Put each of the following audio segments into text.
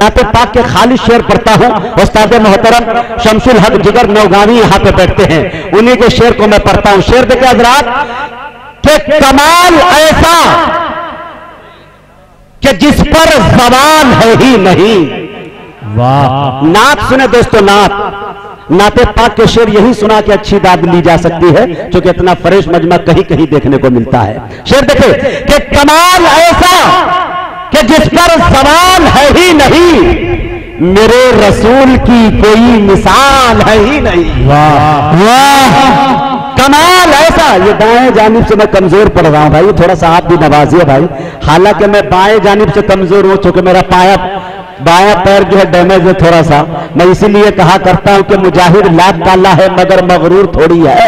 नाते पाक के खालिद शेर पढ़ता हूं। उस्ताद मोहतरम शमसुल हक जिगर नौगावी यहां पे बैठते हैं, उन्हीं के शेर को मैं पढ़ता हूं। शेर देखे हजरात कि कमाल ऐसा कि जिस पर ज़बान है ही नहीं। वाह, नात सुने दोस्तों, नाते पाक के शेर यही सुना कि अच्छी दाद ली जा सकती है, क्योंकि इतना फ्रेश मजमा कहीं कहीं देखने को मिलता है। शेर देखे कि कमाल ऐसा कि जिस पर ज़बान है ही नहीं, मेरे रसूल की कोई मिसाल है ही नहीं। वाह वाह, कमाल ऐसा। ये दाएं जानिब से मैं कमजोर पड़ रहा हूं भाई, थोड़ा सा आप भी नवाजिए भाई। हालांकि मैं बाएं जानिब से कमजोर हूं, क्योंकि मेरा बायां पैर जो है डैमेज है थोड़ा सा। मैं इसीलिए कहा करता हूं कि मुजाहिद लाख ताला है मगर मगरूर थोड़ी है।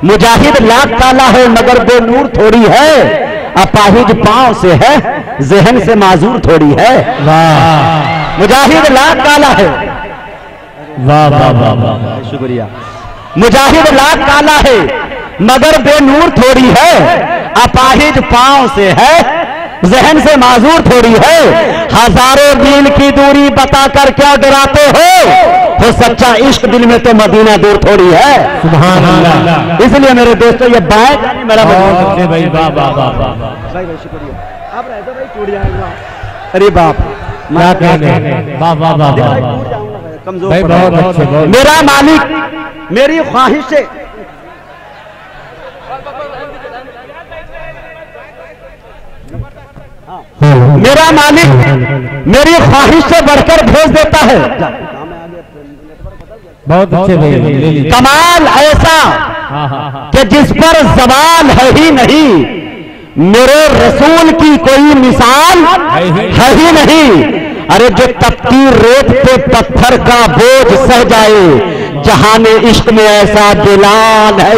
मुजाहिद लाख ताला है मगर बेनूर थोड़ी है। अपाहिज पांव से है जहन से माजूर थोड़ी है। वाह, मुजाहिद लाख ताला है। वाह वाह वाह वाह, शुक्रिया। मुजाहिद लाख ताला है मगर बेनूर थोड़ी है। अपाहिज पांव से है जहन से माजूर थोड़ी है। हजारों मील की दूरी बताकर क्या डराते हो सच्चा इश्क दिल में तो मदीना दूर थोड़ी है। सुभान अल्लाह। इसलिए मेरे दोस्तों ये बाएं जानी मेरा भाई, वाह वाह वाह भाई, शुक्रिया। आप रह दो भाई, टूट जाएगा। अरे बाप, क्या कहने, वाह वाह वाह, कमजोर भाई, बहुत अच्छे। मेरा मालिक मेरी ख्वाहिश से मेरा मालिक मेरी ख्वाहिश से बढ़कर भेज देता है। बहुत अच्छे भाई। कमाल ऐसा कि जिस पर ज़बान है ही नहीं, मेरे रसूल की कोई मिसाल है ही नहीं। अरे जो तपती रेत पे पत्थर का बोझ सह जाए, जहाने इश्क में ऐसा बिलाल है।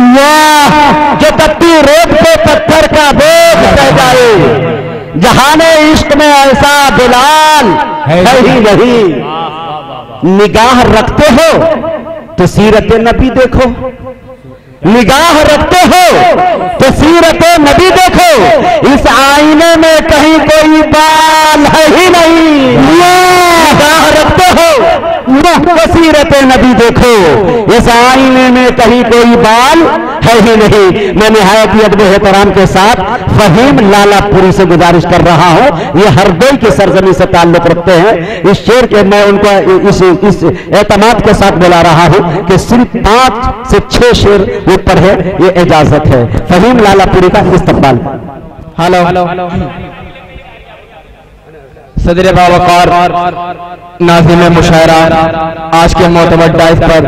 वाह, जो तपती रेत पे पत्थर का बोझ सह जाए, जहाने इश्क में ऐसा बिलाल है ही नहीं। निगाह रखते हो तो सीरत नबी देखो, निगाह रखते हो तो सीरत नबी देखो। इस आईने में कहीं कोई बाल है ही नहीं। निगाह रखते हो तो सीरत नबी देखो, इस आईने में कहीं कोई बाल है ही नहीं। मैं निहायत ही अदब एहतराम के साथ फहीम लालापुरी से गुजारिश कर रहा हूं, ये हरदोई की सरजमी से ताल्लुक रखते हैं। इस शेर के मैं उनको इस एतमाद के साथ बुला रहा हूं कि सिर्फ 5 से 6 शेर वो पढ़े, ये इजाजत है। फहीम लालापुरी का इस्तकबाल। हेलो, सदर बावकार नाज़िम मुशायरा आज के मोतबर डाइस पर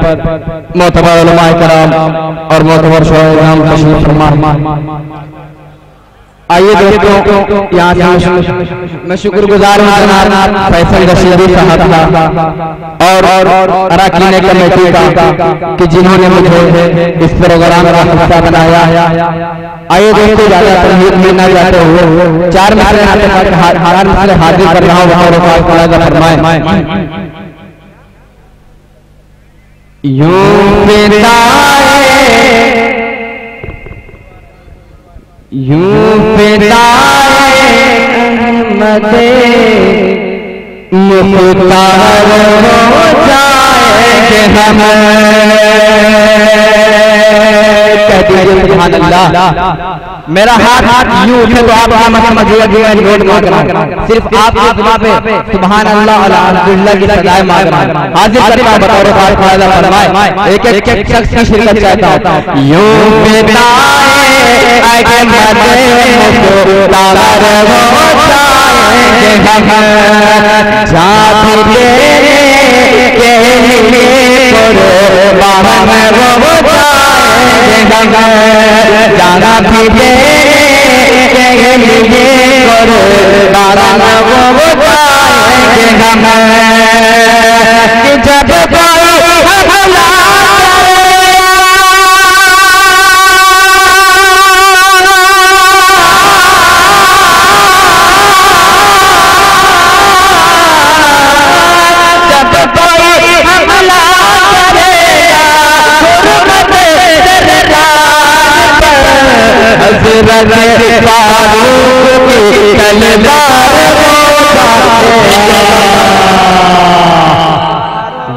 मोतबर उलमाए कराम और मोतबर शोहराम तशरीफ फरमा। आइए दोस्तों, यहाँ से मैं शुक्रगुजार हूँ जनाब फैसल रशीदी साहब का और अरकान कमेटी का कि जिन्होंने मुझे इस प्रोग्राम का हिस्सा बनाया। आइए दोस्तों, ज्यादा तनवीर में न जाते हुए 4 मसले हाजिर कर रहा हूँ। फरमाए यूं फिदाए अहमदे मुख्तार हो जाएंगे हम। सुभान अल्लाह। मेरा हाथ यूं उठे तो आप नोट मार करना, सिर्फ आपकी जुबान पे सुभान अल्लाह अल्हम्दुलिल्लाह की सदाएं मांगना। हाजिर करता बतौर खास फायदा फरमाए। एक शख्स की शिरकत चाहता हूं। यूं फिदाए अहमदे मुख्तार हो जाएंगे हम, जाति तेरे के लिए कुर्बान हो जाएंगे हम, जाना भी तेरे के लिए कुर्बान हो जाएंगे हम। जब हज़रत फारूक की तलवार हो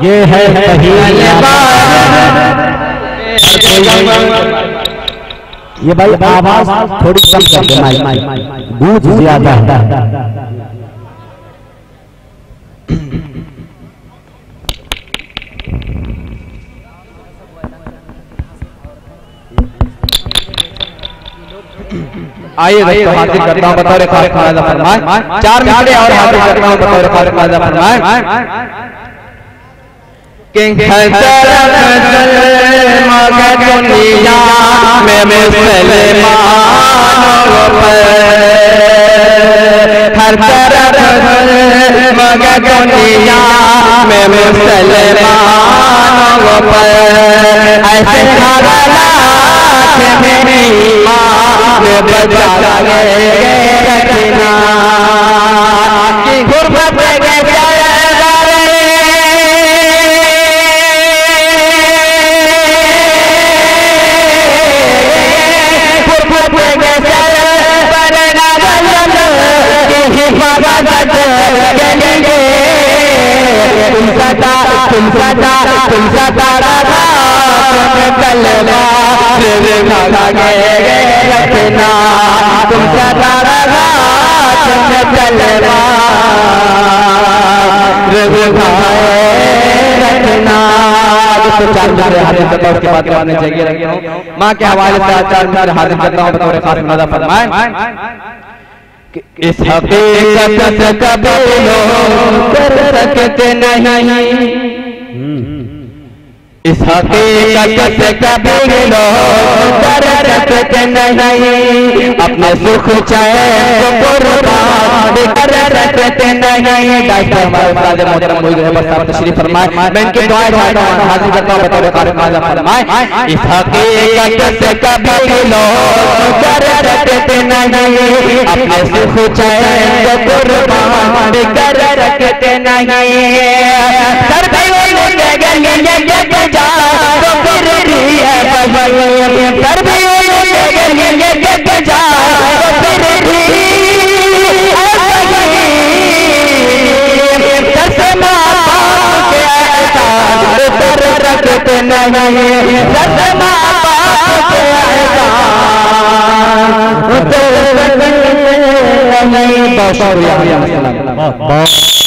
ये है कहीं ये भाई आवाज थोड़ी कम कर दे, माइक गूंज ज्यादा है। आइए दोस्तों, हाजिर करता हूँ बतौर खास खाजा फरमाए 4 मिनट और हाजिर करता हूँ बतौर खास खाजा फरमाए कि दुनिया में मुसलमानों हर तरफ मगर दुनिया में मुसलमानों पर ऐसे हालात मेरी माँ ने बचा रखना कि गुर्बत तुम सदा रखना तुम सदा रखना। हाजिर करता हूँ, उसके बाद करने चाहिए रखता हूँ माँ के हवाले से 4 मिनट हाजिर करता हूँ बतौर खास खाजा फरमाए इस हकीकत से कभी लोग कर सकते नहीं, इस हकीकत से कभी लोग कर सकते नहीं, अपने सुख चैन को कुर्बान कर सकते नहीं। डॉक्टर हमारे उस्ताद मोहतरम मौजूद है, बस आप तशरीफ फरमाएं, मैं इनकी दुआएं हाजिर करता हूं बतौर खाजा फरमाएं। इस हकीकत से कभी लोग कर सकते नहीं, अपने सुख चैन को कुर्बान कर सकते नहीं। तो फिर भी है कर भी जा तो फिर भी रखते नहीं, बहुत शुक्रिया।